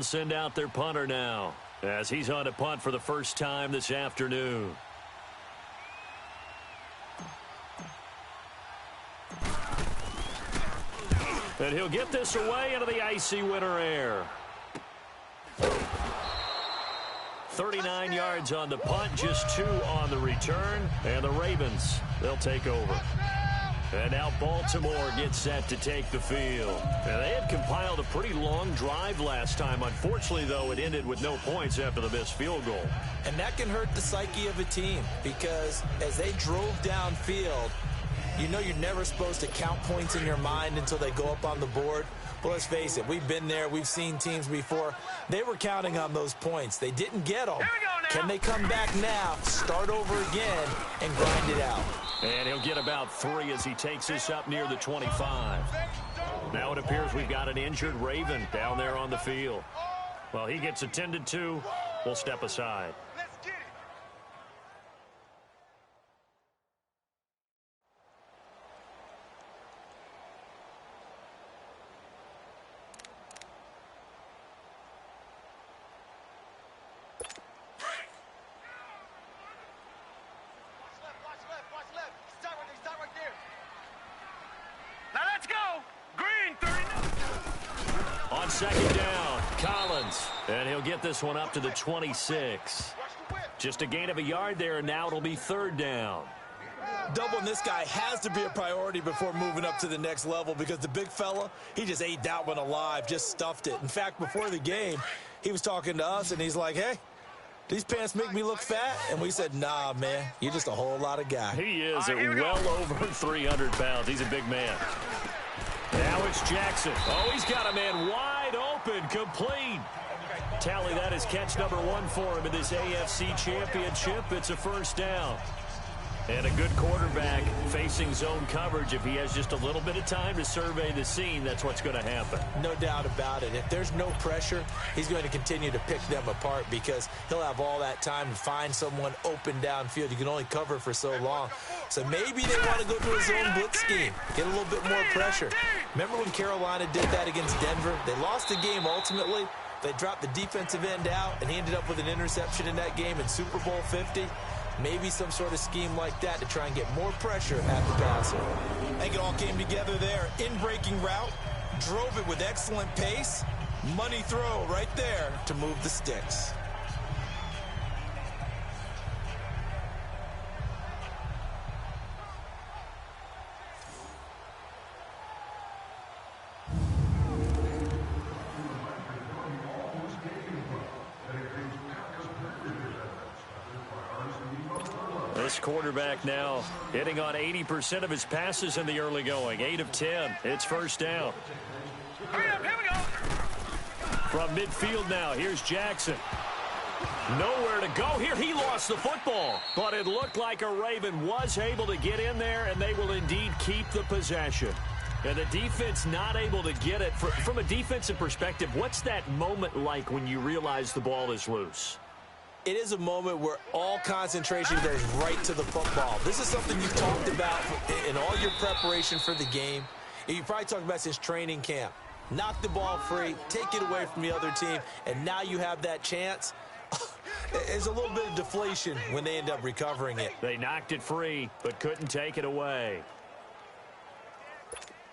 Send out their punter now as he's on a punt for the first time this afternoon. And he'll get this away into the icy winter air. 39 yards on the punt, just 2 on the return. And the Ravens, they'll take over. And now Baltimore gets set to take the field. And they had compiled a pretty long drive last time. Unfortunately, though, it ended with no points after the missed field goal. And that can hurt the psyche of a team because as they drove downfield, you know you're never supposed to count points in your mind until they go up on the board. But let's face it, we've been there. We've seen teams before. They were counting on those points. They didn't get them. Can they come back now, start over again, and grind it out? And he'll get about 3 as he takes us up near the 25. Now it appears we've got an injured Raven down there on the field. Well, he gets attended to. We'll step aside. Second down, Collins, and he'll get this one up to the 26. Just a gain of a yard there, and now it'll be 3rd down. Doubling this guy has to be a priority before moving up to the next level because the big fella, he just ate that one alive, just stuffed it. In fact, before the game, he was talking to us, and he's like, hey, these pants make me look fat? And we said, nah, man, you're just a whole lot of guy. He is at well over 300 pounds. He's a big man. Now it's Jackson. Oh, he's got a man wide open, complete. Tally, that is catch number 1 for him in this AFC Championship. It's a 1st down. And a good quarterback facing zone coverage. If he has just a little bit of time to survey the scene, that's what's going to happen. No doubt about it. If there's no pressure, he's going to continue to pick them apart because he'll have all that time to find someone open downfield. You can only cover for so long. So maybe they want to go to a zone blitz scheme, get a little bit more pressure. Remember when Carolina did that against Denver? They lost the game ultimately. They dropped the defensive end out, and he ended up with an interception in that game in Super Bowl 50. Maybe some sort of scheme like that to try and get more pressure at the passer. I think it all came together there. In-breaking route, drove it with excellent pace. Money throw right there to move the sticks. This quarterback now hitting on 80% of his passes in the early going. 8 of 10. It's 1st down. Hurry up, here we go. From midfield now, here's Jackson. Nowhere to go here. He lost the football. But it looked like a Raven was able to get in there, and they will indeed keep the possession. And the defense not able to get it. From a defensive perspective, what's that moment like when you realize the ball is loose? It is a moment where all concentration goes right to the football. This is something you've talked about in all your preparation for the game. You probably talked about since training camp. Knock the ball free, take it away from the other team, and now you have that chance. There's a little bit of deflation when they end up recovering it. They knocked it free, but couldn't take it away.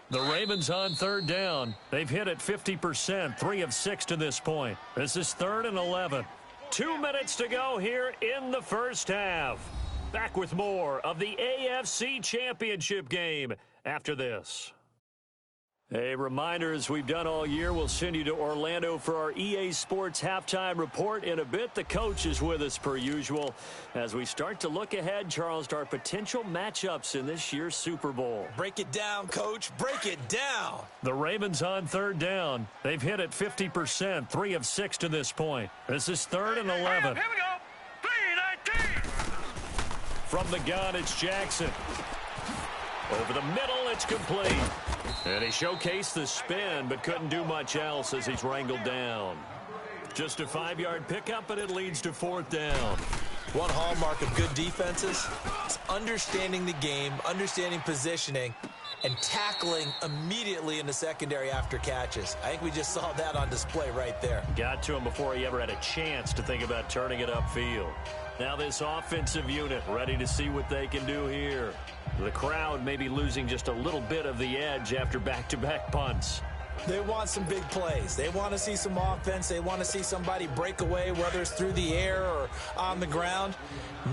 The Ravens on 3rd down. They've hit it 50%, 3 of 6 to this point. This is 3rd and 11. 2 minutes to go here in the 1st half. Back with more of the AFC Championship game after this. A reminder, as we've done all year, we'll send you to Orlando for our EA Sports halftime report in a bit. The coach is with us per usual as we start to look ahead, Charles, to our potential matchups in this year's Super Bowl. Break it down, Coach. Break it down. The Ravens on 3rd down. They've hit it 50%, 3 of 6 to this point. This is 3rd and 11. Here we go. 3-19. From the gun, it's Jackson. Over the middle, it's complete. And he showcased the spin, but couldn't do much else as he's wrangled down. Just a 5-yard pickup, and it leads to 4th down. One hallmark of good defenses is understanding the game, understanding positioning, and tackling immediately in the secondary after catches. I think we just saw that on display right there. Got to him before he ever had a chance to think about turning it upfield. Now this offensive unit ready to see what they can do here. The crowd may be losing just a little bit of the edge after back-to-back punts. They want some big plays. They want to see some offense. They want to see somebody break away, whether it's through the air or on the ground.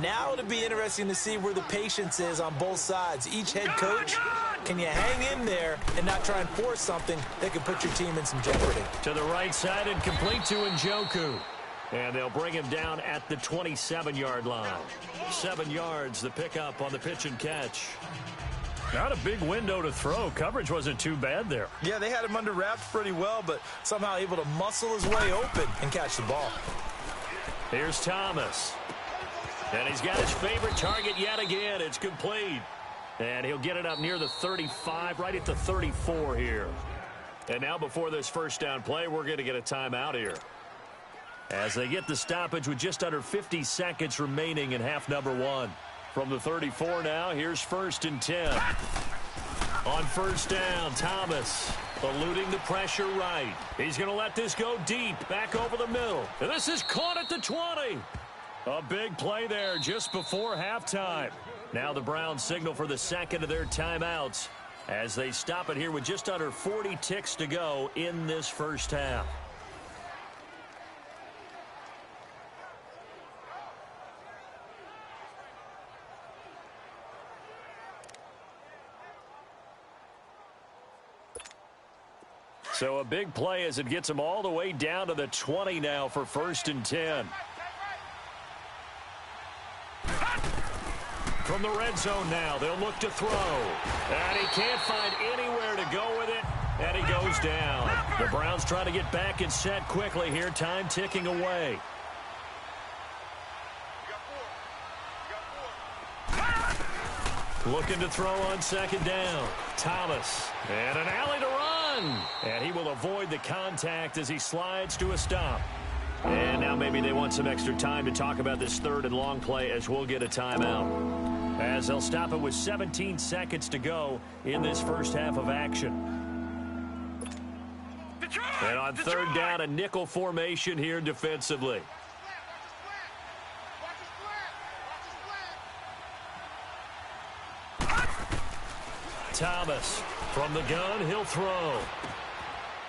Now it'll be interesting to see where the patience is on both sides. Each head coach, can you hang in there and not try and force something that could put your team in some jeopardy? To the right side and complete to Njoku. And they'll bring him down at the 27-yard line. 7 yards, the pickup on the pitch and catch. Not a big window to throw. Coverage wasn't too bad there. Yeah, they had him under wraps pretty well, but somehow able to muscle his way open and catch the ball. Here's Thomas. And he's got his favorite target yet again. It's complete. And he'll get it up near the 35, right at the 34 here. And now before this first down play, we're going to get a timeout here, as they get the stoppage with just under 50 seconds remaining in half number 1. From the 34 now, here's 1st and 10. On first down, Thomas eluding the pressure right. He's going to let this go deep, back over the middle. And this is caught at the 20. A big play there just before halftime. Now the Browns signal for the second of their timeouts as they stop it here with just under 40 ticks to go in this first half. So a big play as it gets them all the way down to the 20 now for 1st and 10. From the red zone now, they'll look to throw. And he can't find anywhere to go with it, and he goes down. The Browns trying to get back and set quickly here, time ticking away. Looking to throw on second down. Thomas. And an alley to run. And he will avoid the contact as he slides to a stop. And now maybe they want some extra time to talk about this 3rd and long play as we'll get a timeout, as they'll stop it with 17 seconds to go in this first half of action. And on 3rd down, a nickel formation here defensively. Thomas from the gun, he'll throw.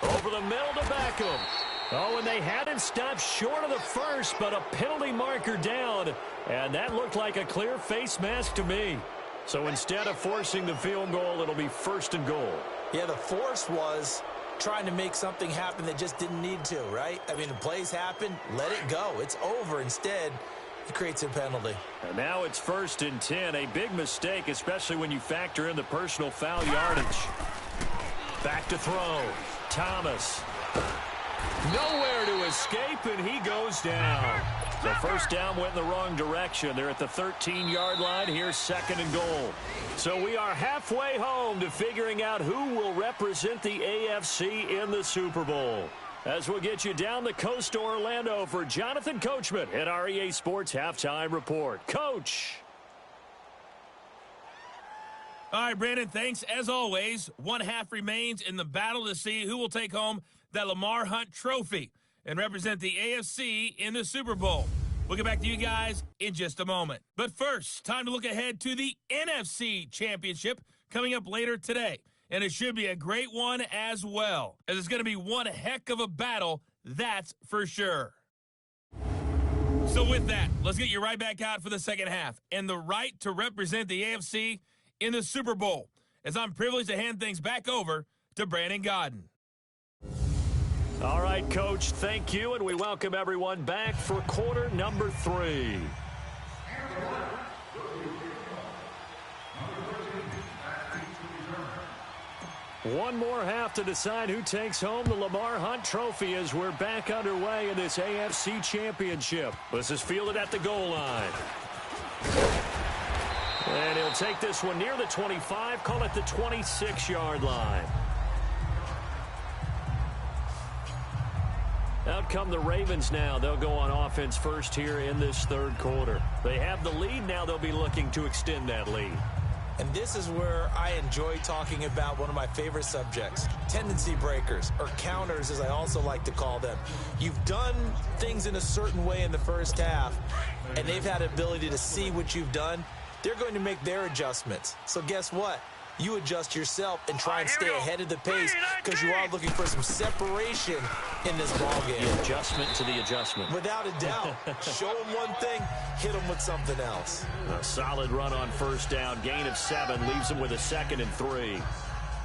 Over the middle to Beckham. Oh, and they had him stopped short of the first, but a penalty marker down. And that looked like a clear face mask to me. So instead of forcing the field goal, it'll be 1st and goal. Yeah, the force was trying to make something happen that just didn't need to, right? I mean, the plays happen, let it go. It's over. Instead, it creates a penalty. And now it's 1st and 10. A big mistake, especially when you factor in the personal foul yardage. Back to throw. Thomas. Nowhere to escape, and he goes down. So first down went in the wrong direction. They're at the 13-yard line. Here's 2nd and goal. So we are halfway home to figuring out who will represent the AFC in the Super Bowl, as we'll get you down the coast to Orlando for Jonathan Coachman at our EA Sports Halftime Report. Coach. All right, Brandon, thanks. As always, one half remains in the battle to see who will take home that Lamar Hunt trophy and represent the AFC in the Super Bowl. We'll get back to you guys in just a moment. But first, time to look ahead to the NFC Championship coming up later today. And it should be a great one as well, as it's going to be one heck of a battle, that's for sure. So with that, let's get you right back out for the second half and the right to represent the AFC in the Super Bowl, as I'm privileged to hand things back over to Brandon Godden. All right, Coach, thank you, and we welcome everyone back for quarter number 3. One more half to decide who takes home the Lamar Hunt trophy as we're back underway in this AFC Championship. This is fielded at the goal line. And he'll take this one near the 25, call it the 26-yard line. Out come the Ravens now. They'll go on offense first here in this third quarter. They have the lead. Now they'll be looking to extend that lead. And this is where I enjoy talking about one of my favorite subjects, tendency breakers, or counters as I also like to call them. You've done things in a certain way in the first half, and they've had the ability to see what you've done. They're going to make their adjustments. So guess what? You adjust yourself and try and stay ahead of the pace because you are looking for some separation in this ballgame. The adjustment to the adjustment. Without a doubt. Show them one thing, hit them with something else. A solid run on first down. Gain of 7 leaves them with a 2nd and 3.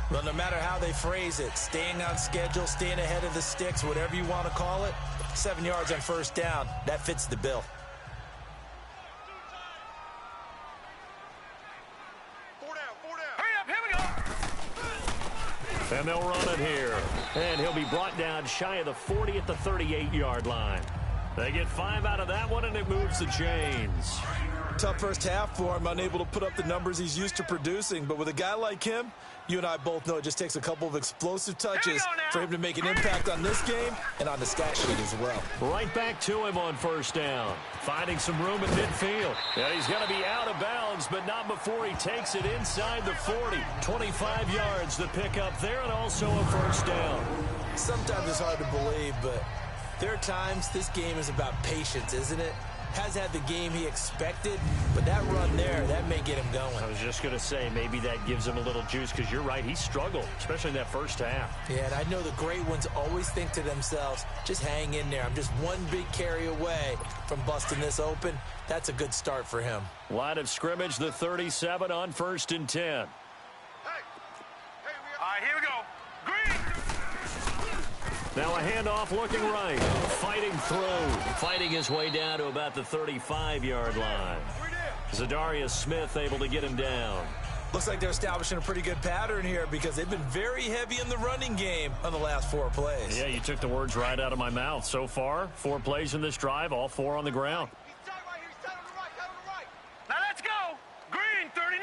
Well, no matter how they phrase it, staying on schedule, staying ahead of the sticks, whatever you want to call it, 7 yards on first down, that fits the bill. And they'll run it here. And he'll be brought down shy of the 40 at the 38-yard line. They get 5 out of that one, and it moves the chains. Tough first half for him, unable to put up the numbers he's used to producing. But with a guy like him, you and I both know it just takes a couple of explosive touches for him to make an impact on this game and on the stat sheet as well. Right back to him on first down. Finding some room at midfield. Yeah, he's going to be out of bounds, but not before he takes it inside the 40. 25 yards to pick up there, and also a first down. Sometimes it's hard to believe, but there are times this game is about patience, isn't it? Has had the game he expected, but that run there, that may get him going. I was just going to say, maybe that gives him a little juice, because you're right, he struggled, especially in that first half. Yeah, and I know the great ones always think to themselves, just hang in there. I'm just one big carry away from busting this open. That's a good start for him. Line of scrimmage, the 37 on 1st and 10. All right, here we go. Green. Now a handoff looking right. Fighting through. Fighting his way down to about the 35-yard line. Zadarius Smith able to get him down. Looks like they're establishing a pretty good pattern here because they've been very heavy in the running game on the last 4 plays. Yeah, you took the words right out of my mouth. So far, 4 plays in this drive, all 4 on the ground. Now let's go. Green 39.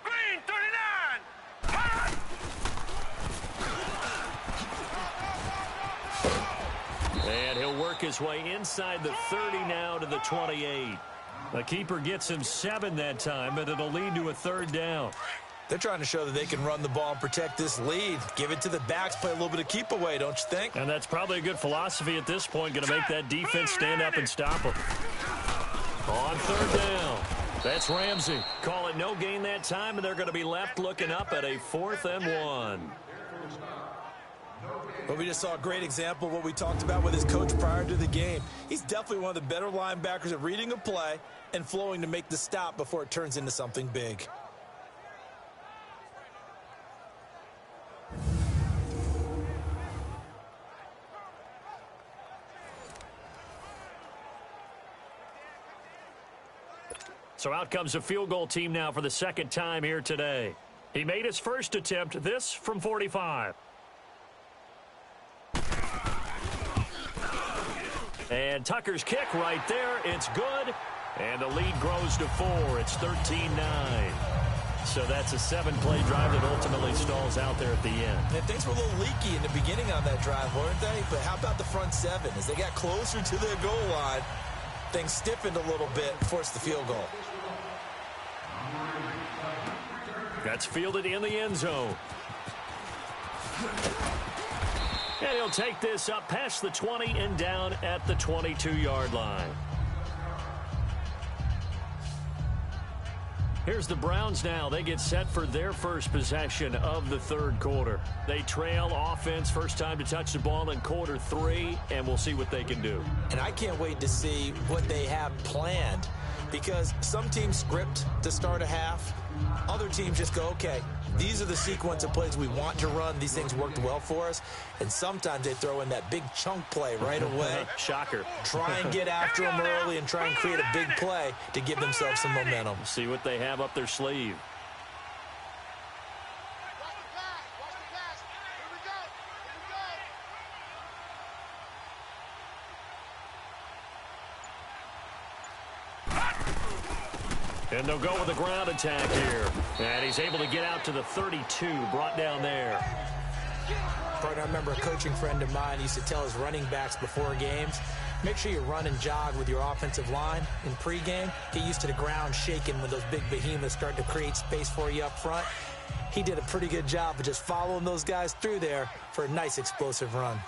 Green 39. And he'll work his way inside the 30 now to the 28. The keeper gets him 7 that time, but it'll lead to a 3rd down. They're trying to show that they can run the ball and protect this lead. Give it to the backs, play a little bit of keep away, don't you think? And that's probably a good philosophy at this point, going to make that defense stand up and stop them. On 3rd down, that's Ramsey. Call it no gain that time, and they're going to be left looking up at a 4th and 1. But we just saw a great example of what we talked about with his coach prior to the game. He's definitely one of the better linebackers at reading a play and flowing to make the stop before it turns into something big. So out comes a field goal team now for the 2nd time here today. He made his first attempt, this from 45. And Tucker's kick right there. It's good. And the lead grows to 4. It's 13-9. So that's a 7-play drive that ultimately stalls out there at the end. And things were a little leaky in the beginning on that drive, weren't they? But how about the front 7? As they got closer to their goal line, things stiffened a little bit, forced the field goal. That's fielded in the end zone. And he'll take this up past the 20 and down at the 22-yard line. Here's the Browns now. They get set for their first possession of the 3rd quarter. They trail offense, first time to touch the ball in quarter 3, and we'll see what they can do. And I can't wait to see what they have planned, because some teams script to start a half. Other teams just go, okay, these are the sequence of plays we want to run. These things worked well for us. And sometimes they throw in that big chunk play right away. Shocker. Try and get after them early and try and create a big play to give themselves some momentum. See what they have up their sleeve. And they'll go with a ground attack here. And he's able to get out to the 32, brought down there. Partner, I remember a coaching friend of mine used to tell his running backs before games, Make sure you run and jog with your offensive line in pregame. Get used to the ground shaking when those big behemoths start to create space for you up front. He did a pretty good job of just following those guys through there for a nice explosive run.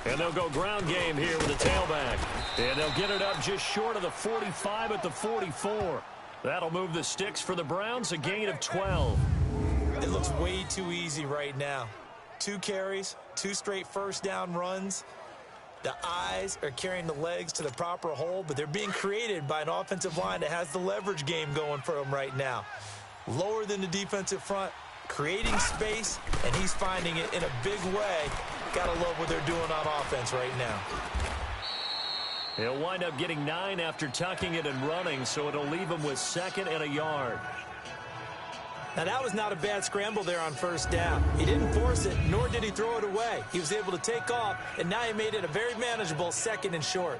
And they'll go ground game here with the tailback. And they'll get it up just short of the 45 at the 44. That'll move the sticks for the Browns, a gain of 12. It looks way too easy right now. 2 carries, 2 straight first down runs. The eyes are carrying the legs to the proper hole, but they're being created by an offensive line that has the leverage game going for them right now. Lower than the defensive front, creating space, and he's finding it in a big way. Gotta love what they're doing on offense right now. He'll wind up getting 9 after tucking it and running, so it'll leave him with 2nd and a yard. Now, that was not a bad scramble there on first down. He didn't force it, nor did he throw it away. He was able to take off, and now he made it a very manageable 2nd and short.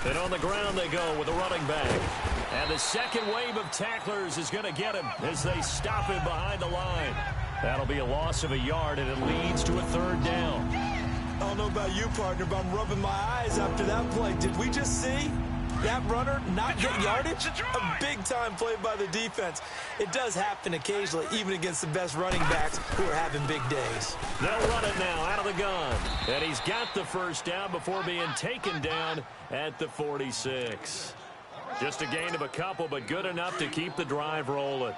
And on the ground they go with a running back. And the second wave of tacklers is going to get him as they stop him behind the line. That'll be a loss of a yard, and it leads to a 3rd down. I don't know about you, partner, but I'm rubbing my eyes after that play. Did we just see that runner not get yardage? A big-time play by the defense. It does happen occasionally, even against the best running backs who are having big days. They'll run it now out of the gun. And he's got the first down before being taken down at the 46. Just a gain of a couple, but good enough to keep the drive rolling.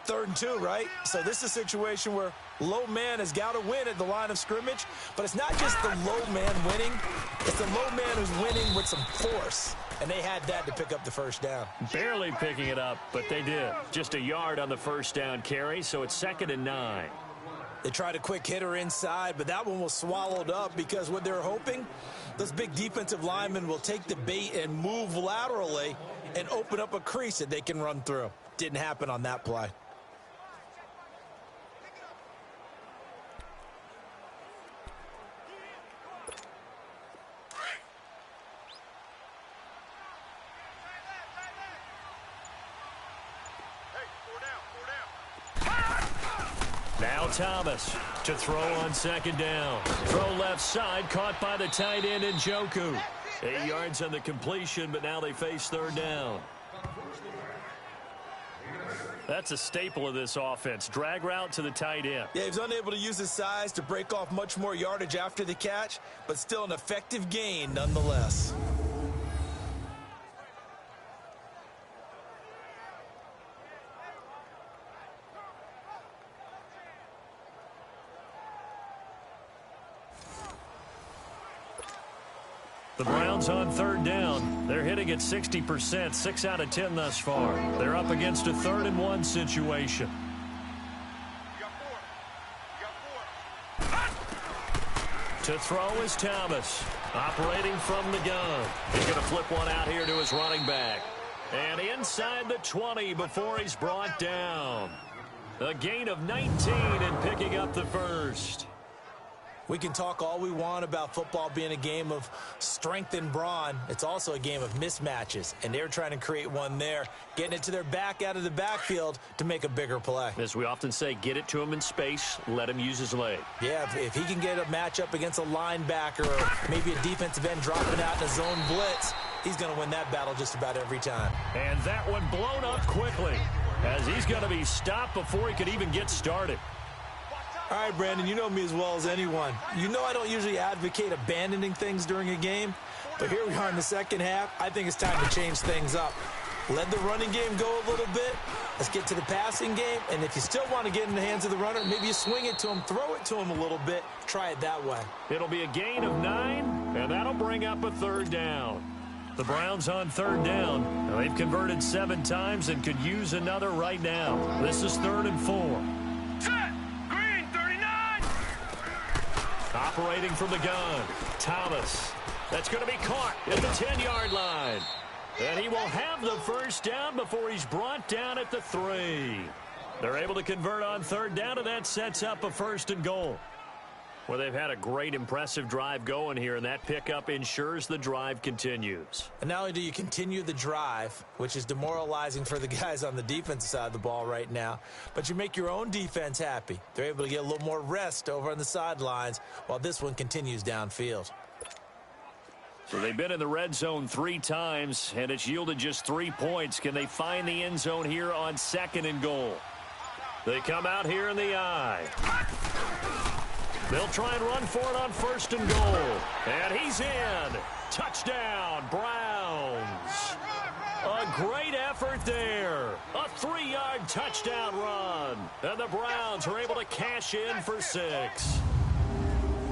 3rd and 2, right? So this is a situation where low man has got to win at the line of scrimmage, but it's not just the low man winning. It's the low man who's winning with some force, and they had that to pick up the first down. Barely picking it up, but they did. Just a yard on the first down carry, so it's 2nd and 9. They tried a quick hitter inside, but that one was swallowed up because what they're hoping, those big defensive linemen will take the bait and move laterally and open up a crease that they can run through. Didn't happen on that play. Now Thomas to throw on 2nd down. Throw left side, caught by the tight end Njoku. 8 yards on the completion, but now they face 3rd down. That's a staple of this offense. Drag route to the tight end. Yeah, he was unable to use his size to break off much more yardage after the catch, but still an effective gain nonetheless. The Browns on 3rd down. They're hitting at 60%, 6 out of 10 thus far. They're up against a 3rd and 1 situation. To throw is Thomas, operating from the gun. He's going to flip one out here to his running back. And inside the 20 before he's brought down. A gain of 19 and picking up the first. We can talk all we want about football being a game of strength and brawn. It's also a game of mismatches, and they're trying to create one there, getting it to their back out of the backfield to make a bigger play. As we often say, get it to him in space, let him use his leg. Yeah, if he can get a matchup against a linebacker or maybe a defensive end dropping out in a zone blitz, he's going to win that battle just about every time. And that one blown up quickly, as he's going to be stopped before he could even get started. All right, Brandon, you know me as well as anyone. You know I don't usually advocate abandoning things during a game, but here we are in the second half. I think it's time to change things up. Let the running game go a little bit. Let's get to the passing game, and if you still want to get in the hands of the runner, maybe you swing it to him, throw it to him a little bit, try it that way. It'll be a gain of 9, and that'll bring up a 3rd down. The Browns on 3rd down. Now, they've converted 7 times and could use another right now. This is 3rd and 4. Set. Green 39. Operating from the gun, Thomas. That's going to be caught at the 10-yard line. And he will have the first down before he's brought down at the 3. They're able to convert on 3rd down, and that sets up a 1st and goal. Well, they've had a great, impressive drive going here, and that pickup ensures the drive continues. And not only do you continue the drive, which is demoralizing for the guys on the defensive side of the ball right now, but you make your own defense happy. They're able to get a little more rest over on the sidelines while this one continues downfield. So they've been in the red zone 3 times, and it's yielded just 3 points. Can they find the end zone here on 2nd and goal? They come out here in the I. They'll try and run for it on 1st and goal. And he's in. Touchdown, Browns. A great effort there. A 3-yard touchdown run. And the Browns are able to cash in for 6.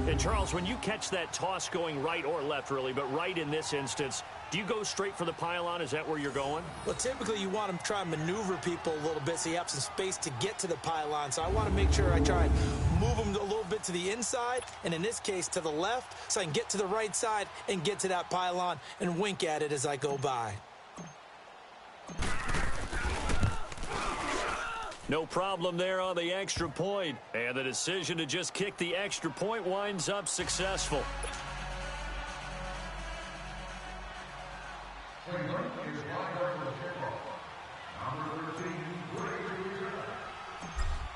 And, Charles, when you catch that toss going right or left, really, but right in this instance, do you go straight for the pylon? Is that where you're going? Well, typically you want to try and maneuver people a little bit so you have some space to get to the pylon. So I want to make sure I try and move them a little bit to the inside, and in this case to the left, so I can get to the right side and get to that pylon and wink at it as I go by. No problem there on the extra point. And the decision to just kick the extra point winds up successful.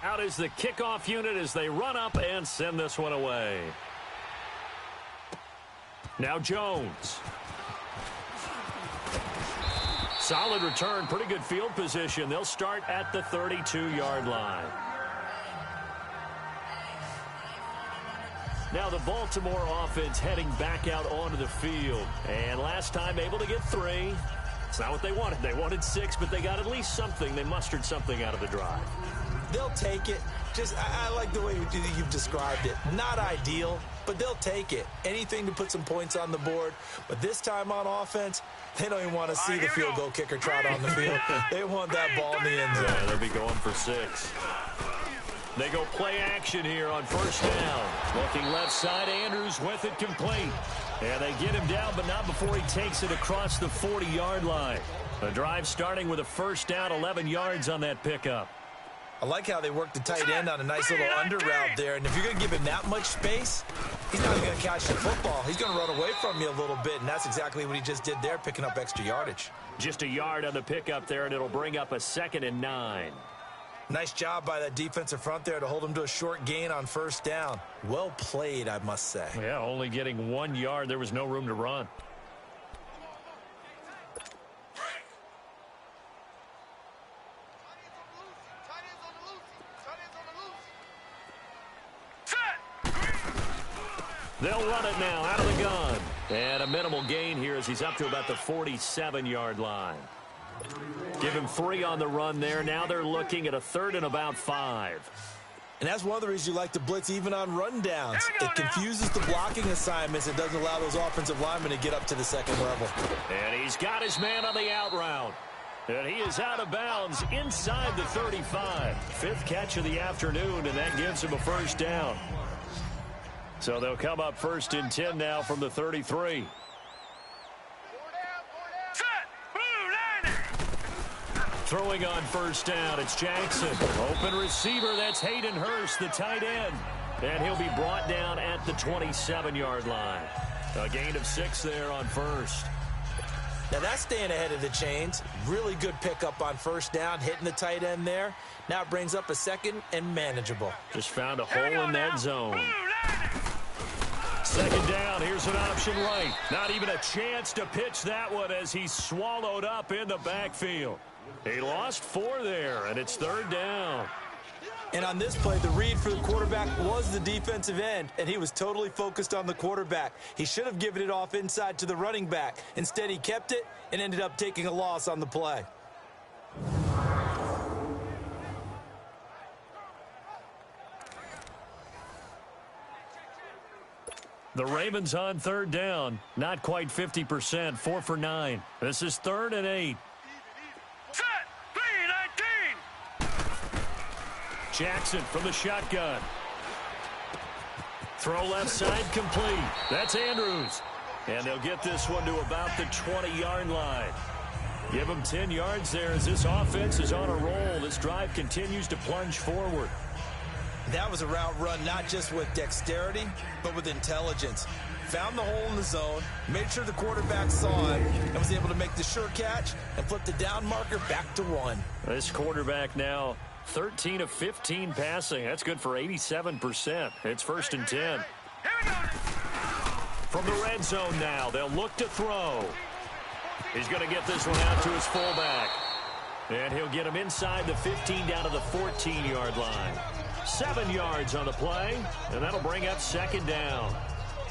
Out is the kickoff unit as they run up and send this one away. Now Jones. Solid return, pretty good field position. They'll start at the 32-yard line. Now the Baltimore offense heading back out onto the field. And last time able to get 3. It's not what they wanted. They wanted 6, but they got at least something. They mustered something out of the drive. They'll take it. I like the way you've described it. Not ideal, but they'll take it. Anything to put some points on the board. But this time on offense, they don't even want to see the field goal kicker trot on the field. They want that ball in the end zone. Yeah, they'll be going for 6. They go play action here on 1st down. Looking left side, Andrews with it complete. And they get him down, but not before he takes it across the 40-yard line. The drive starting with a 1st down, 11 yards on that pickup. I like how they work the tight end on a nice little under route there. And if you're going to give him that much space, he's not going to catch the football. He's going to run away from you a little bit, and that's exactly what he just did there, picking up extra yardage. Just a yard on the pickup there, and it'll bring up a 2nd and 9. Nice job by that defensive front there to hold him to a short gain on 1st down. Well played, I must say. Yeah, only getting 1 yard. There was no room to run. They'll run it now out of the gun. And a minimal gain here as he's up to about the 47-yard line. Give him 3 on the run there. Now they're looking at a 3rd and about 5. And that's one of the reasons you like to blitz even on rundowns. It confuses the blocking assignments. It doesn't allow those offensive linemen to get up to the 2nd level. And he's got his man on the out route. And he is out of bounds inside the 35. 5th catch of the afternoon, and that gives him a 1st down. So they'll come up 1st and 10 now from the 33. Throwing on 1st down, it's Jackson. Open receiver, that's Hayden Hurst, the tight end. And he'll be brought down at the 27-yard line. A gain of 6 there on 1st. Now that's staying ahead of the chains. Really good pickup on 1st down, hitting the tight end there. Now it brings up a 2nd and manageable. Just found a hole in that zone. 2nd down, here's an option right. Not even a chance to pitch that one as he's swallowed up in the backfield. He lost 4 there, and it's 3rd down. And on this play, the read for the quarterback was the defensive end, and he was totally focused on the quarterback. He should have given it off inside to the running back. Instead, he kept it and ended up taking a loss on the play. The Ravens on 3rd down. Not quite 50%, 4 for 9. This is 3rd and 8. Jackson from the shotgun. Throw left side complete. That's Andrews. And they'll get this one to about the 20-yard line. Give them 10 yards there as this offense is on a roll. This drive continues to plunge forward. That was a route run not just with dexterity, but with intelligence. Found the hole in the zone, made sure the quarterback saw it, and was able to make the sure catch and flip the down marker back to 1. This quarterback now 13 of 15 passing. That's good for 87%. It's 1st and 10. From the red zone now, they'll look to throw. He's going to get this one out to his fullback. And he'll get him inside the 15 down to the 14-yard line. 7 yards on the play, and that'll bring up 2nd down.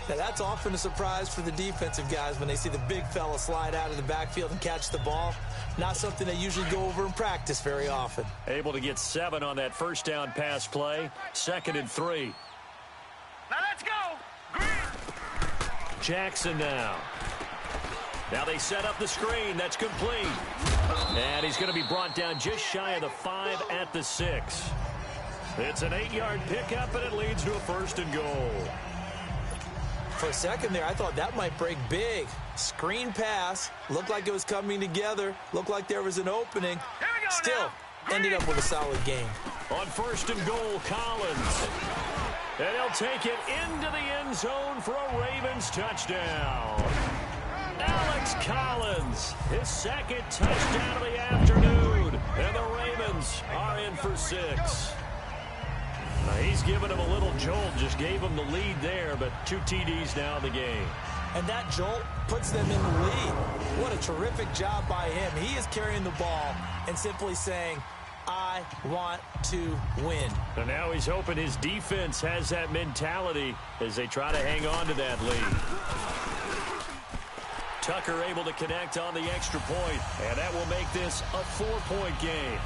Now, that's often a surprise for the defensive guys when they see the big fella slide out of the backfield and catch the ball. Not something they usually go over in practice very often. Able to get 7 on that 1st down pass play. 2nd and 3. Now let's go. Green. Jackson now. Now they set up the screen. That's complete. And he's going to be brought down just shy of the 5 at the 6. It's an 8-yard pickup, and it leads to a 1st and goal. For a second there, I thought that might break big. Screen pass. Looked like it was coming together. Looked like there was an opening. Still, ended up with a solid game. On 1st and goal, Collins. And he'll take it into the end zone for a Ravens touchdown. Alex Collins, his 2nd touchdown of the afternoon. And the Ravens are in for 6. He's given him a little jolt, just gave him the lead there, but 2 TDs now in the game. And that jolt puts them in the lead. What a terrific job by him. He is carrying the ball and simply saying, I want to win. And now he's hoping his defense has that mentality as they try to hang on to that lead. Tucker able to connect on the extra point, and that will make this a 4-point game.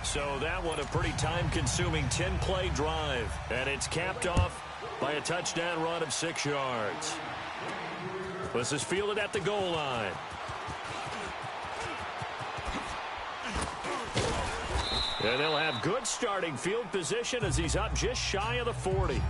So that one a pretty time-consuming 10-play drive, and it's capped off by a touchdown run of 6 yards. This is fielded at the goal line. And they'll have good starting field position as he's up just shy of the 40.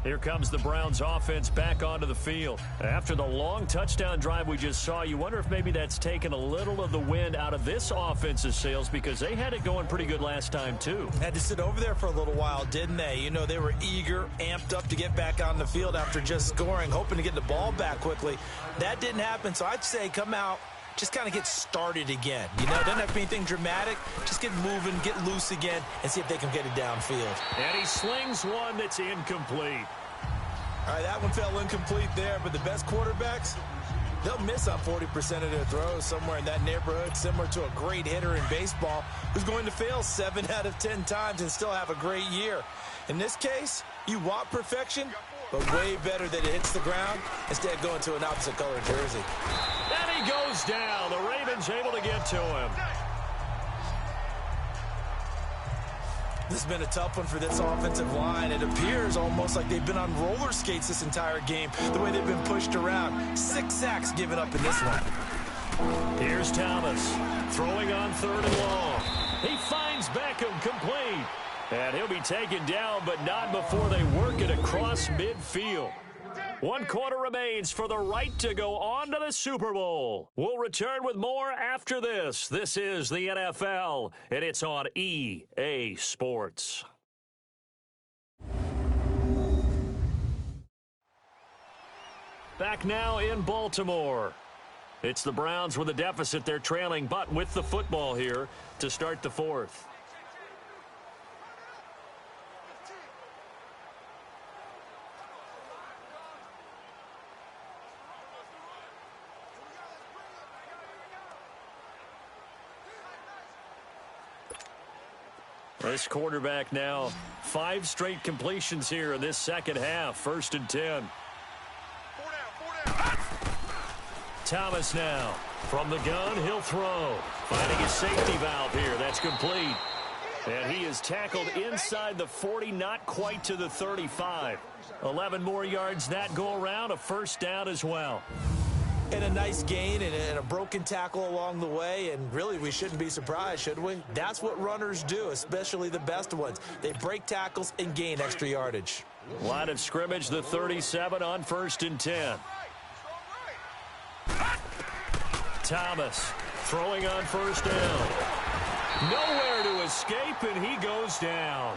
Here comes the Browns offense back onto the field. After the long touchdown drive we just saw, you wonder if maybe that's taken a little of the wind out of this offense's sails because they had it going pretty good last time too. Had to sit over there for a little while, didn't they? You know, they were eager, amped up to get back on the field after just scoring, hoping to get the ball back quickly. That didn't happen, so I'd say come out, just kind of get started again. You know, it doesn't have to be anything dramatic. Just get moving, get loose again, and see if they can get it downfield. And he slings one that's incomplete. All right, that one fell incomplete there, but the best quarterbacks, they'll miss on 40% of their throws somewhere in that neighborhood, similar to a great hitter in baseball who's going to fail 7 out of 10 times and still have a great year. In this case, you want perfection, but way better that it hits the ground instead of going to an opposite color jersey. And he goes down. The Ravens able to get to him. This has been a tough one for this offensive line. It appears almost like they've been on roller skates this entire game, the way they've been pushed around. 6 sacks given up in this one. Here's Thomas throwing on 3rd and long. He finds Beckham complete. And he'll be taken down, but not before they work it across midfield. 1 quarter remains for the right to go on to the Super Bowl. We'll return with more after this. This is the NFL, and it's on EA Sports. Back now in Baltimore. It's the Browns with a deficit. They're trailing, but with the football here to start the 4th. This quarterback now 5 straight completions here in this second half. 1st and 10. Thomas now from the gun. He'll throw. Finding his safety valve here. That's complete. And he is tackled inside the 40, not quite to the 35. 11 more yards that go around. A 1st down as well. And a nice gain and a broken tackle along the way, and really we shouldn't be surprised, should we? That's what runners do, especially the best ones. They break tackles and gain extra yardage. Line of scrimmage, the 37 on 1st and 10. Thomas Throwing on first down. Nowhere to escape, and he goes down.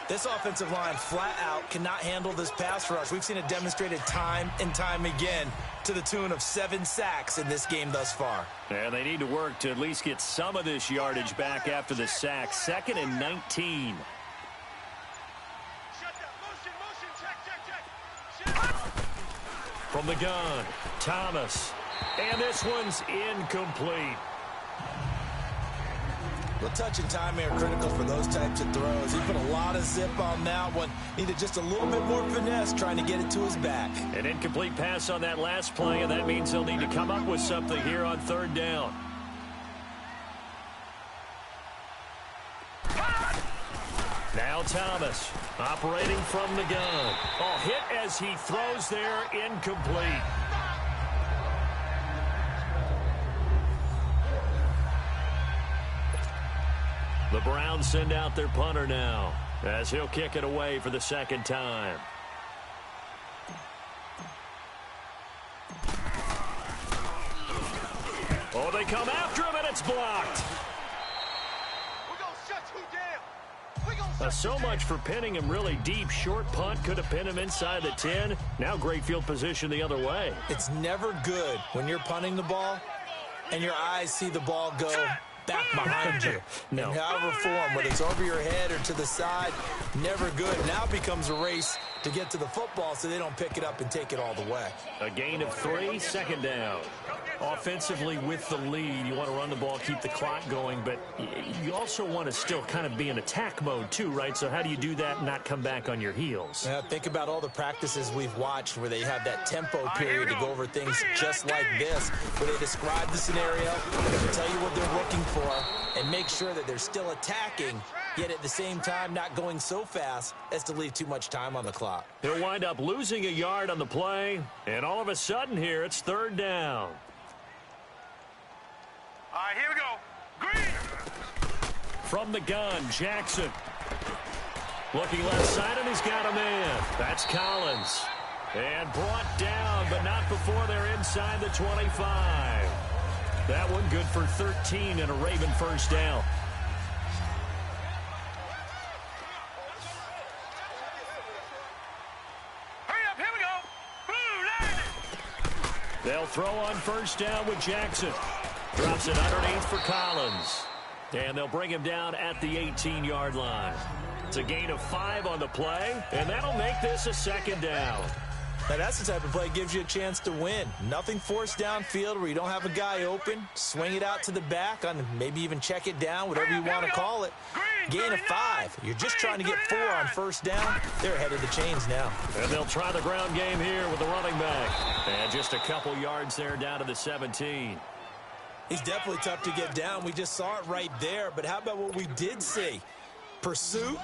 This offensive line flat out cannot handle this pass rush. We've seen it demonstrated time and time again to the tune of 7 sacks in this game thus far. And they need to work to at least get some of this yardage back after the sack. 2nd and 19. From the gun, Thomas. And this one's incomplete. The touch and time are critical for those types of throws. He put a lot of zip on that one. Needed just a little bit more finesse trying to get it to his back. An incomplete pass on that last play, and that means they'll need to come up with something here on 3rd down. Now Thomas operating from the gun. Oh, hit as he throws there, incomplete. The Browns send out their punter now as he'll kick it away for the 2nd time. Oh, they come after him, and it's blocked. So much for pinning him really deep. Short punt could have pinned him inside the 10. Now great field position the other way. It's never good when you're punting the ball and your eyes see the ball go back behind you. No. In however form, whether it's over your head or to the side, never good. Now it becomes a race to get to the football so they don't pick it up and take it all the way. A gain of 3, 2nd down. Offensively with the lead, you want to run the ball, keep the clock going, but you also want to still kind of be in attack mode too, right? So how do you do that and not come back on your heels? Now, think about all the practices we've watched where they have that tempo period to go over things just like this, where they describe the scenario, tell you what they're looking for, and make sure that they're still attacking, yet at the same time not going so fast as to leave too much time on the clock. He'll wind up losing a yard on the play, and all of a sudden here it's 3rd down. All right, here we go. Green. From the gun, Jackson. Looking left side, and he's got a man. That's Collins. And brought down, but not before they're inside the 25. That one good for 13 and a Raven 1st down. Hurry up, here we go. Blue, landed. They'll throw on 1st down with Jackson. Drops it underneath for Collins. And they'll bring him down at the 18-yard line. It's a gain of 5 on the play, and that'll make this a 2nd down. Now, that's the type of play that gives you a chance to win. Nothing forced downfield where you don't have a guy open. Swing it out to the back, on maybe even check it down, whatever you want to call it. Gain of 5. You're just trying to get 4 on 1st down. They're ahead of the chains now. And they'll try the ground game here with the running back. And just a couple yards there down to the 17. He's definitely tough to get down. We just saw it right there. But how about what we did see? Pursuit,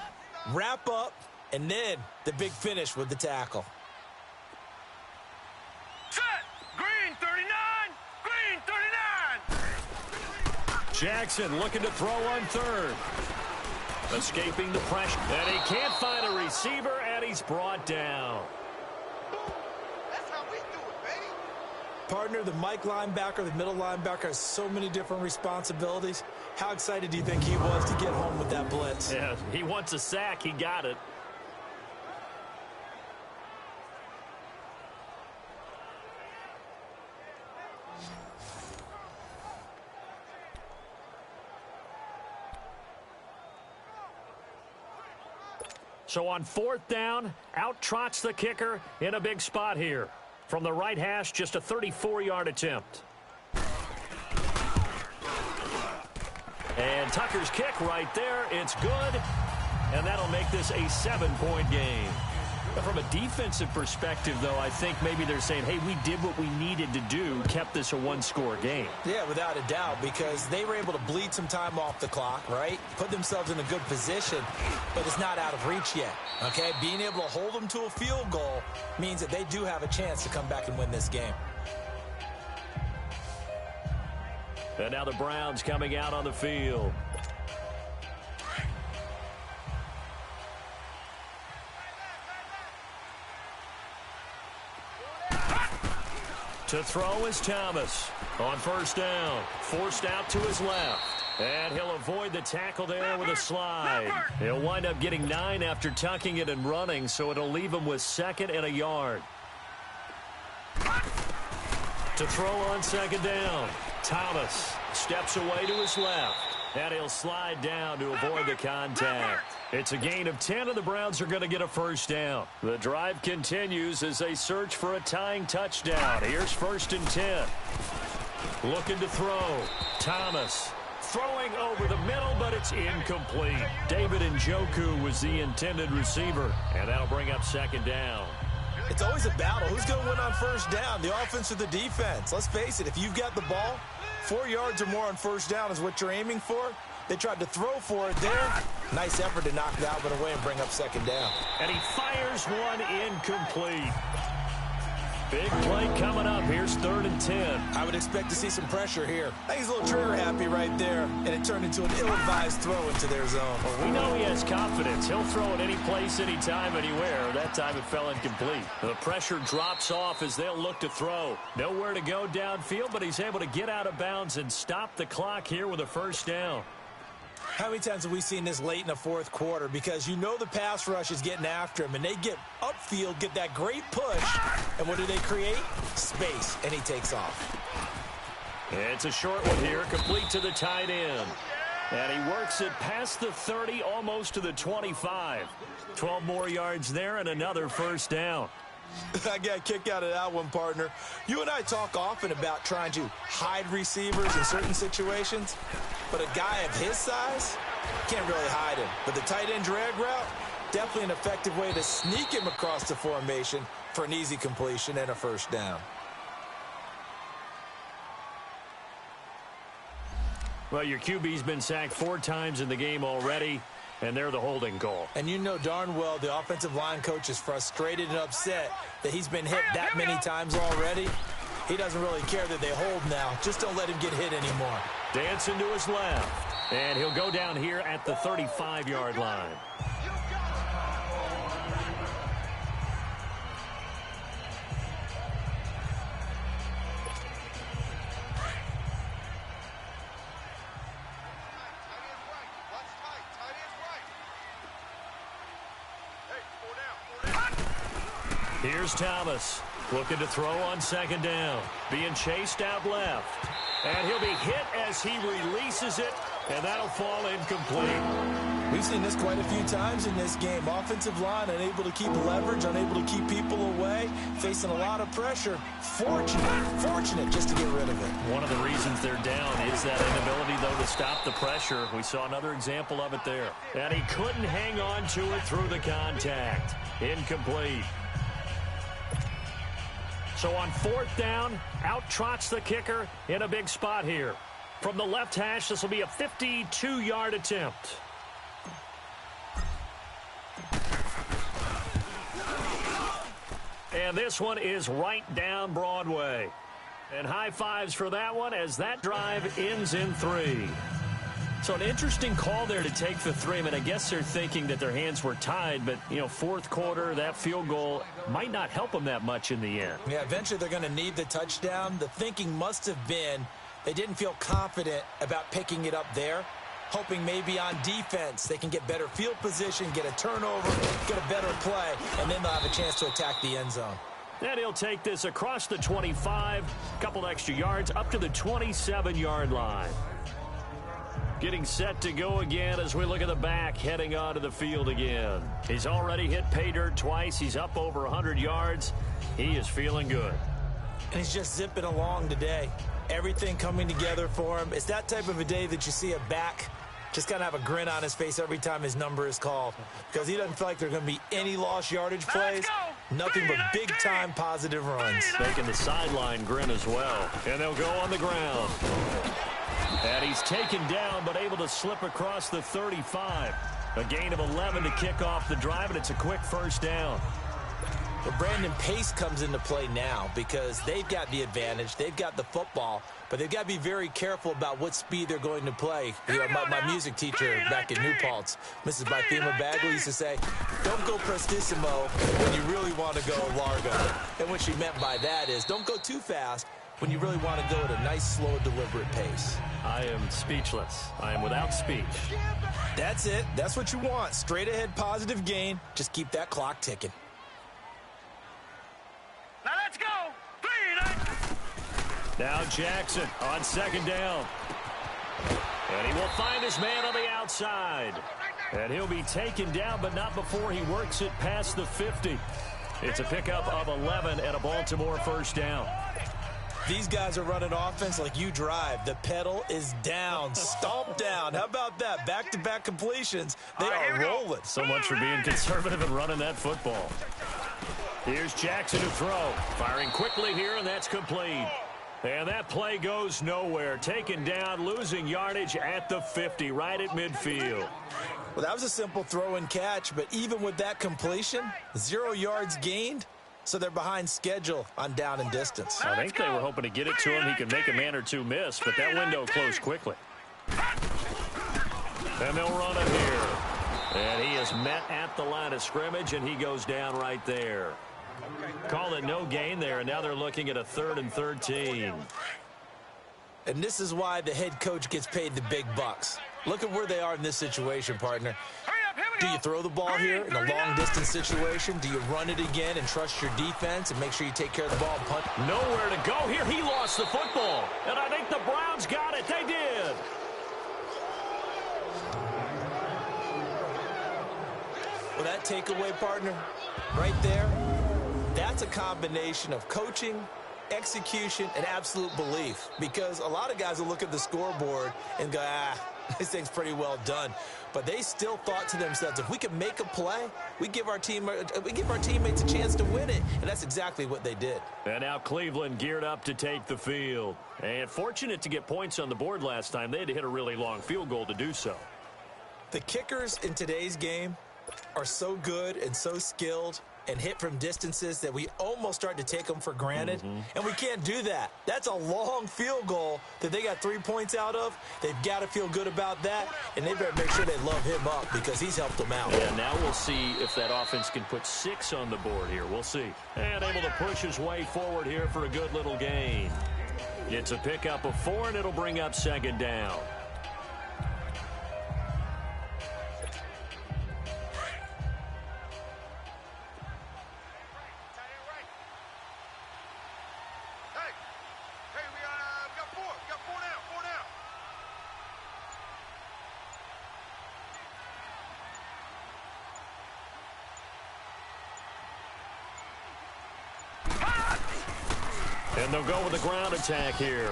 wrap up, and then the big finish with the tackle. Set. Green 39. Green 39. Jackson looking to throw on 3rd. Escaping the pressure. And he can't find a receiver, and he's brought down. That's how we do it, baby. Partner, the Mike linebacker, the middle linebacker has so many different responsibilities. How excited do you think he was to get home with that blitz? Yeah, he wants a sack. He got it. So on 4th down, out trots the kicker in a big spot here. From the right hash, just a 34-yard attempt. And Tucker's kick right there. It's good. And that'll make this a 7-point game. But from a defensive perspective, though, I think maybe they're saying, hey, we did what we needed to do, kept this a 1-score game. Yeah, without a doubt, because they were able to bleed some time off the clock, right? Put themselves in a good position, but it's not out of reach yet, okay? Being able to hold them to a field goal means that they do have a chance to come back and win this game. And now the Browns coming out on the field. To throw is Thomas. On first down, forced out to his left. And he'll avoid the tackle there with a slide. He'll wind up getting 9 after tucking it and running, so it'll leave him with 2nd and a yard. To throw on 2nd down, Thomas steps away to his left. And he'll slide down to avoid the contact. It's a gain of 10, and the Browns are going to get a first down. The drive continues as they search for a tying touchdown. Here's 1st and 10. Looking to throw. Thomas throwing over the middle, but it's incomplete. David Njoku was the intended receiver, and that'll bring up 2nd down. It's always a battle. Who's going to win on first down, the offense or the defense? Let's face it, if you've got the ball, 4 yards or more on first down is what you're aiming for. They tried to throw for it there. Nice effort to knock that one away and bring up 2nd down. And he fires one incomplete. Big play coming up. Here's 3rd and 10. I would expect to see some pressure here. I think he's a little trigger happy right there, and it turned into an ill-advised throw into their zone. Well, we know he has confidence. He'll throw it any place, anytime, anywhere. That time it fell incomplete. The pressure drops off as they'll look to throw. Nowhere to go downfield, but he's able to get out of bounds and stop the clock here with a first down. How many times have we seen this late in the 4th quarter? Because you know the pass rush is getting after him, and they get upfield, get that great push, and what do they create? Space, and he takes off. It's a short one here, complete to the tight end. And he works it past the 30, almost to the 25. 12 more yards there and another first down. I got a kick out of that one, partner. You and I talk often about trying to hide receivers in certain situations, but a guy of his size can't really hide him. But the tight end drag route, definitely an effective way to sneak him across the formation for an easy completion and a first down. Well, your QB's been sacked 4 times in the game already, and they're the holding call. And you know darn well the offensive line coach is frustrated and upset that he's been hit that many times already. He doesn't really care that they hold now. Just don't let him get hit anymore. Dancing to his left. And he'll go down here at the 35-yard line. Here's Thomas, looking to throw on 2nd down, being chased out left. And he'll be hit as he releases it, and that'll fall incomplete. We've seen this quite a few times in this game. Offensive line unable to keep leverage, unable to keep people away, facing a lot of pressure. Fortunate just to get rid of it. One of the reasons they're down is that inability, though, to stop the pressure. We saw another example of it there. And he couldn't hang on to it through the contact. Incomplete. So on 4th down, out trots the kicker in a big spot here. From the left hash, this will be a 52-yard attempt. And this one is right down Broadway. And high fives for that one as that drive ends in 3. So an interesting call there to take the 3. I mean, I guess they're thinking that their hands were tied, but, you know, 4th quarter, that field goal might not help them that much in the end. Yeah, eventually they're going to need the touchdown. The thinking must have been they didn't feel confident about picking it up there, hoping maybe on defense they can get better field position, get a turnover, get a better play, and then they'll have a chance to attack the end zone. And he'll take this across the 25, a couple extra yards, up to the 27-yard line. Getting set to go again as we look at the back, heading onto the field again. He's already hit pay dirt twice. He's up over 100 yards. He is feeling good. And he's just zipping along today. Everything coming together for him. It's that type of a day that you see a back just kind of have a grin on his face every time his number is called, because he doesn't feel like there are going to be any lost yardage plays. Nothing but big-time positive runs. Making the sideline grin as well. And they'll go on the ground. And he's taken down, but able to slip across the 35. A gain of 11 to kick off the drive, and it's a quick first down. But Brandon, pace comes into play now because they've got the advantage. They've got the football, but they've got to be very careful about what speed they're going to play. You know, my music teacher back in New Paltz, Mrs. Bythema Bagley, used to say, don't go prestissimo when you really want to go largo. And what she meant by that is don't go too fast when you really want to go at a nice, slow, deliberate pace. I am speechless. I am without speech. That's it. That's what you want. Straight ahead, positive gain. Just keep that clock ticking. Now let's go. 3-9. Now Jackson on second down. And he will find his man on the outside. And he'll be taken down, but not before he works it past the 50. It's a pickup of 11 and a Baltimore first down. These guys are running offense like you drive. The pedal is down, stomped down. How about that? Back-to-back completions. They are rolling. So much for being conservative and running that football. Here's Jackson to throw. Firing quickly here, and that's complete. And that play goes nowhere. Taken down, losing yardage at the 50, right at midfield. Well, that was a simple throw and catch, but even with that completion, 0 yards gained. So they're behind schedule on down and distance. I think they were hoping to get it to him. He could make a man or two miss, but that window closed quickly. And they'll run it here. And he is met at the line of scrimmage, and he goes down right there. Call it no gain there, and now they're looking at a 3rd and 13. And this is why the head coach gets paid the big bucks. Look at where they are in this situation, partner. Do you throw the ball here in a long-distance situation? Do you run it again and trust your defense and make sure you take care of the ball and punt? Nowhere to go here. He lost the football. And I think the Browns got it. They did. Well, that takeaway, partner, right there, that's a combination of coaching, execution, and absolute belief. Because a lot of guys will look at the scoreboard and go, this thing's pretty well done. But they still thought to themselves, if we can make a play, we give our teammates a chance to win it. And that's exactly what they did. And now Cleveland geared up to take the field. And fortunate to get points on the board last time. They had to hit a really long field goal to do so. The kickers in today's game are so good and so skilled and hit from distances that we almost start to take them for granted. And we can't do that. That's a long field goal that they got 3 points out of. They've got to feel good about that, and they better make sure they love him up because he's helped them out. Yeah, now we'll see if that offense can put 6 on the board here. We'll see. And able to push his way forward here for a good little gain. It's a pickup of 4, and it'll bring up second down. And they'll go with the ground attack here.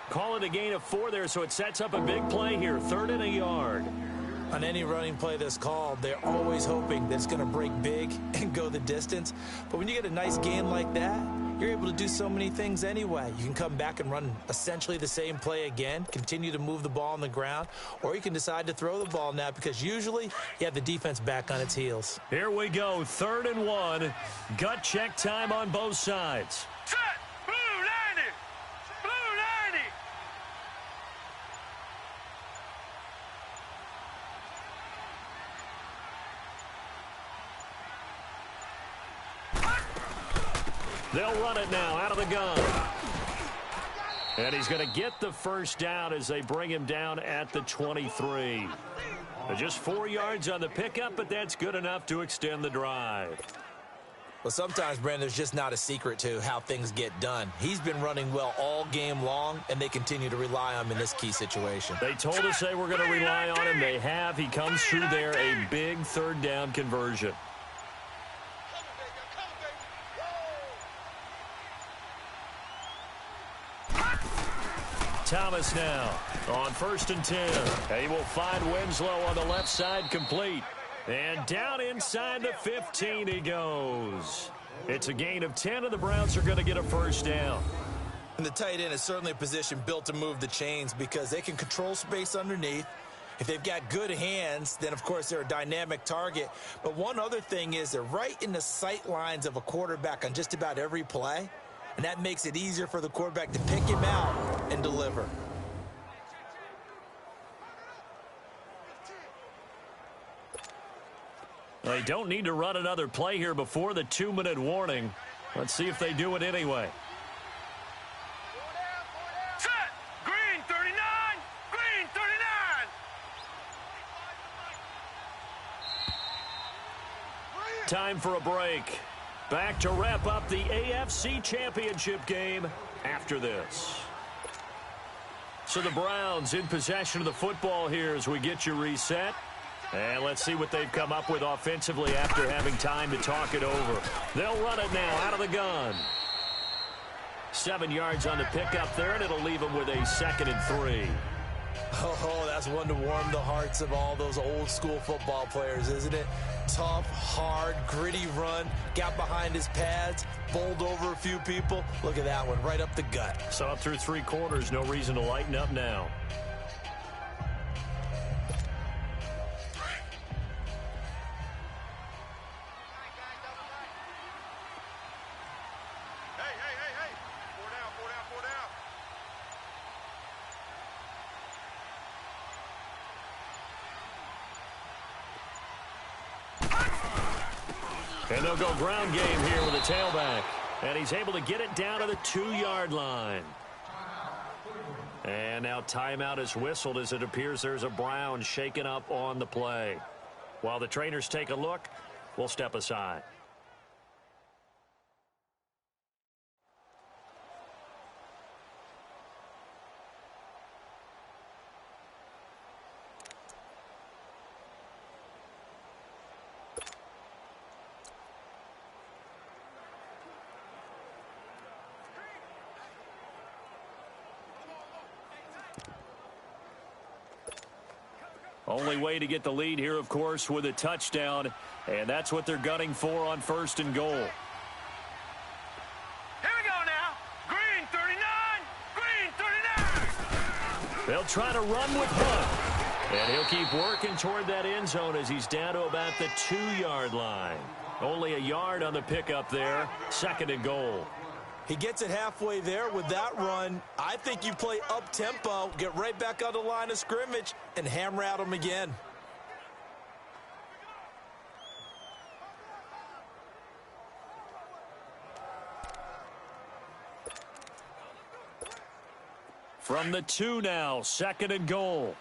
Call it a gain of 4 there, so it sets up a big play here. 3rd and a yard. On any running play that's called, they're always hoping that it's going to break big and go the distance. But when you get a nice gain like that, you're able to do so many things anyway. You can come back and run essentially the same play again, continue to move the ball on the ground, or you can decide to throw the ball now because usually you have the defense back on its heels. Here we go, 3rd and 1. Gut check time on both sides. Set. Blue 90. Blue 90. They'll run it now out of the gun. And he's going to get the first down as they bring him down at the 23. Just 4 yards on the pickup, but that's good enough to extend the drive. Well, sometimes, Brandon, there's just not a secret to how things get done. He's been running well all game long, and they continue to rely on him in this key situation. They told us they were going to rely on him. They have. He comes through there, a big 3rd down conversion. Thomas now on 1st and 10. He will find Winslow on the left side, complete. And down inside the 15 he goes. It's a gain of 10, and the Browns are going to get a first down. And the tight end is certainly a position built to move the chains because they can control space underneath. If they've got good hands, then, of course, they're a dynamic target. But one other thing is they're right in the sight lines of a quarterback on just about every play, and that makes it easier for the quarterback to pick him out and deliver. They don't need to run another play here before the 2-minute warning. Let's see if they do it anyway. Set. Green 39. Green 39. Time for a break. Back to wrap up the AFC Championship game after this. So the Browns in possession of the football here as we get you reset. And let's see what they've come up with offensively after having time to talk it over. They'll run it now out of the gun. 7 yards on the pickup there, and it'll leave them with a 2nd and 3. Oh, that's one to warm the hearts of all those old school football players, isn't it? Tough, hard, gritty run, got behind his pads, bowled over a few people. Look at that one, right up the gut. So up through 3 quarters, no reason to lighten up now. And they'll go ground game here with a tailback. And he's able to get it down to the 2-yard line. And now timeout is whistled as it appears there's a Brown shaken up on the play. While the trainers take a look, we'll step aside. Only way to get the lead here, of course, with a touchdown. And that's what they're gunning for on 1st and goal. Here we go now. Green 39. Green 39. They'll try to run with Hunt. And he'll keep working toward that end zone as he's down to about the 2-yard line. Only a yard on the pickup there. 2nd and goal. He gets it halfway there with that run. I think you play up-tempo, get right back on the line of scrimmage, and hammer at him again. From the 2 now, 2nd and goal.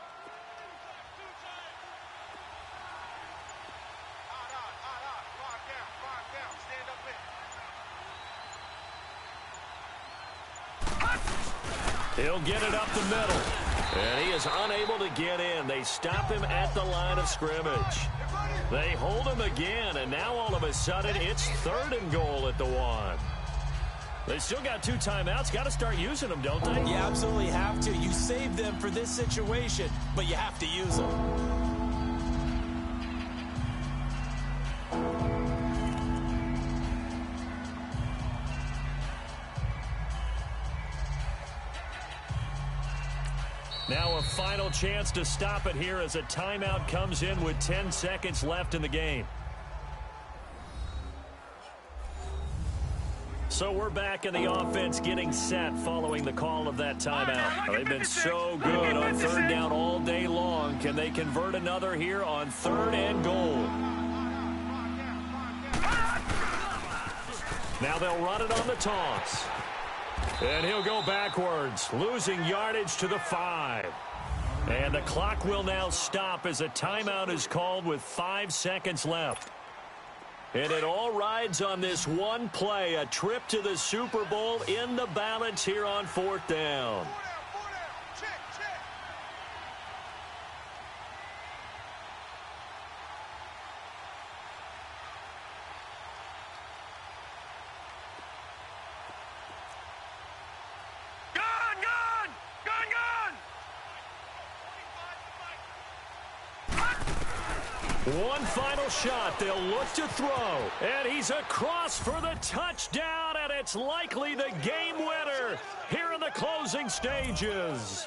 He'll get it up the middle. And he is unable to get in. They stop him at the line of scrimmage. They hold him again, and now all of a sudden it's 3rd and goal at the 1. They still got 2 timeouts. Got to start using them, don't they? You absolutely have to. You save them for this situation, but you have to use them. Now a final chance to stop it here as a timeout comes in with 10 seconds left in the game. So we're back in the offense getting set following the call of that timeout. They've been so good on 3rd down all day long. Can they convert another here on 3rd and goal? Now they'll run it on the toss. And he'll go backwards, losing yardage to the 5. And the clock will now stop as a timeout is called with 5 seconds left. And it all rides on this one play, a trip to the Super Bowl in the balance here on 4th down. One final shot. They'll look to throw. And he's across for the touchdown, and it's likely the game winner here in the closing stages.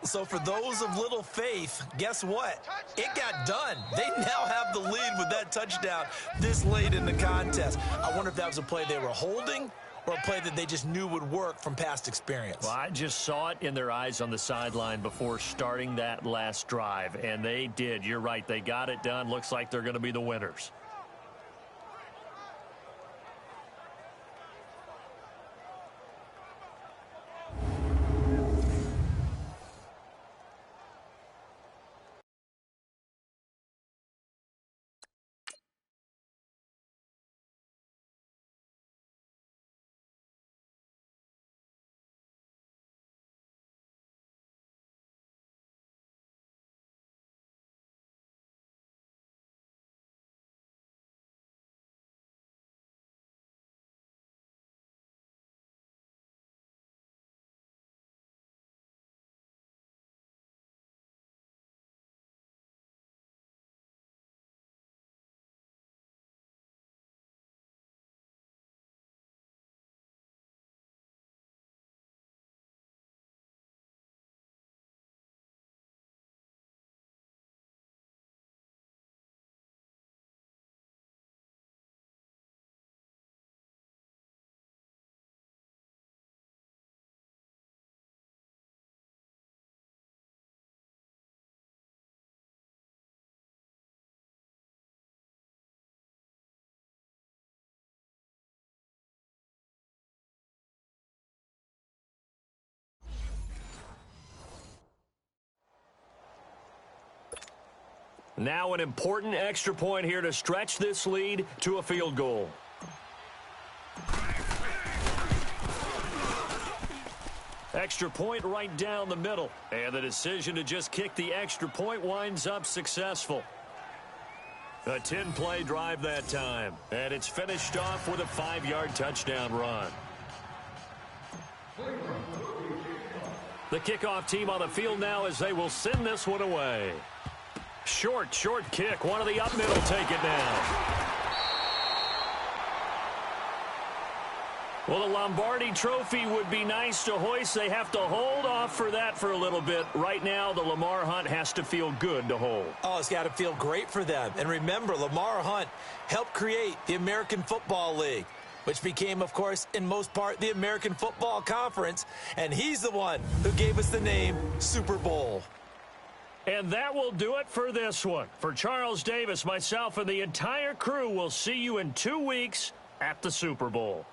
So for those of little faith, guess what? It got done. They now have the lead with that touchdown this late in the contest. I wonder if that was a play they were holding or a play that they just knew would work from past experience. Well, I just saw it in their eyes on the sideline before starting that last drive, and they did. You're right. They got it done. Looks like they're going to be the winners. Now an important extra point here to stretch this lead to a field goal. Extra point right down the middle. And the decision to just kick the extra point winds up successful. A 10-play drive that time. And it's finished off with a 5-yard touchdown run. The kickoff team on the field now as they will send this one away. Short kick. One of the up middle take it down. Well, the Lombardi Trophy would be nice to hoist. They have to hold off for that for a little bit. Right now, the Lamar Hunt has to feel good to hold. Oh, it's got to feel great for them. And remember, Lamar Hunt helped create the American Football League, which became, of course, in most part, the American Football Conference. And he's the one who gave us the name Super Bowl. And that will do it for this one. For Charles Davis, myself, and the entire crew, will see you in 2 weeks at the Super Bowl.